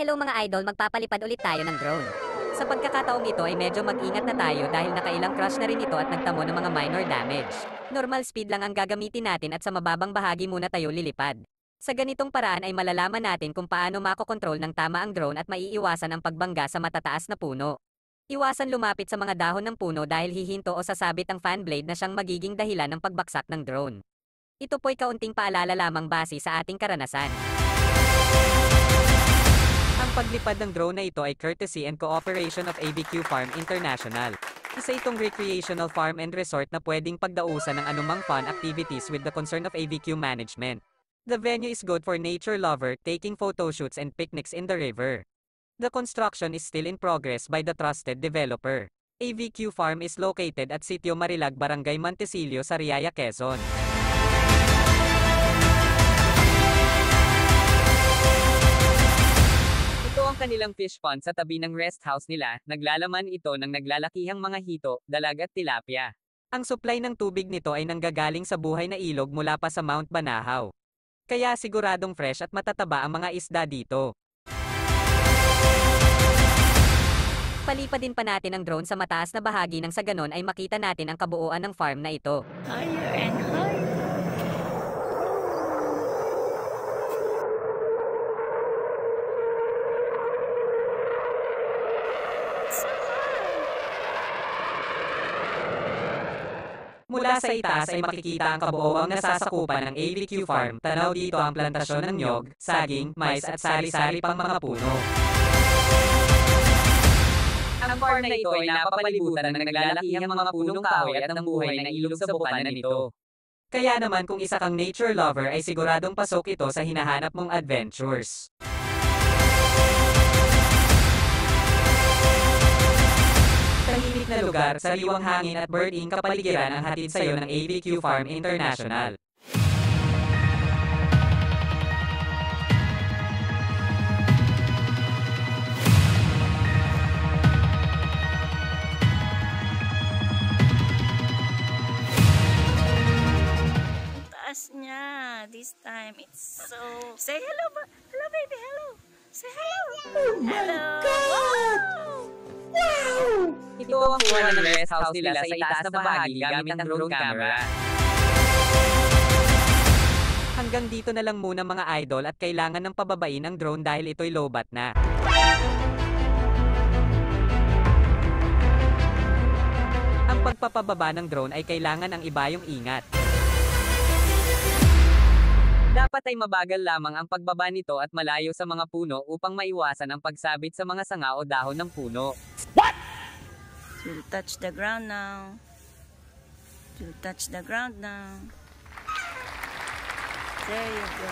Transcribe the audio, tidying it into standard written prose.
Hello mga idol, magpapalipad ulit tayo ng drone. Sa pagkakataong ito ay medyo mag-ingat na tayo dahil nakailang crash na rin ito at nagtamo ng mga minor damage. Normal speed lang ang gagamitin natin at sa mababang bahagi muna tayo lilipad. Sa ganitong paraan ay malalaman natin kung paano makokontrol ng tama ang drone at maiiwasan ang pagbangga sa matataas na puno. Iwasan lumapit sa mga dahon ng puno dahil hihinto o sasabit ang fan blade na siyang magiging dahilan ng pagbaksak ng drone. Ito po'y kaunting paalala lamang base sa ating karanasan. Ang paglipad ng drone na ito ay courtesy and cooperation of ABQ Farm International. Isa itong recreational farm and resort na pwedeng pagdausan ng anumang fun activities with the concern of ABQ management. The venue is good for nature lover taking photoshoots and picnics in the river. The construction is still in progress by the trusted developer. ABQ Farm is located at Sitio Marilag, Barangay Montecillo, Sariaya, Quezon. Ito ang kanilang fish pond sa tabi ng rest house nila, naglalaman ito ng naglalakihang mga hito, dalag at tilapia. Ang supply ng tubig nito ay nanggagaling sa buhay na ilog mula pa sa Mount Banahaw. Kaya siguradong fresh at matataba ang mga isda dito. Palipadin pa natin ang drone sa mataas na bahagi nang sa ganon ay makita natin ang kabuuan ng farm na ito. Higher and higher. Mula sa itaas ay makikita ang kabuoang nasasakupan ng ABQ Farm. Tanaw dito ang plantasyon ng nyog, saging, mais at sari-sari pang mga puno. Ang farm na ito ay napapalibutan ng naglalakihang mga punong kahoy at ng buhay na ilog sa bukana nito. Kaya naman kung isa kang nature lover ay siguradong pasok ito sa hinahanap mong adventures. Tahimik na lugar, sariwang hangin at birding kapaligiran ang hatid sa'yo ng ABQ Farm International. Ang taas niya. This time, it's so... Say hello, hello baby, hello. Say hello. Oh my God! Wow! Ito ang kuha ng rest house nila sa itaas na bahagi gamit ang drone camera. Hanggang dito na lang muna mga idol at kailangan ng pababain ang drone dahil ito'y lowbat na. Ang pagpapababa ng drone ay kailangan ang ibayong ingat. Dapat ay mabagal lamang ang pagbaba nito at malayo sa mga puno upang maiwasan ang pagsabit sa mga sanga o dahon ng puno. You'll touch the ground now. You'll touch the ground now. There you go.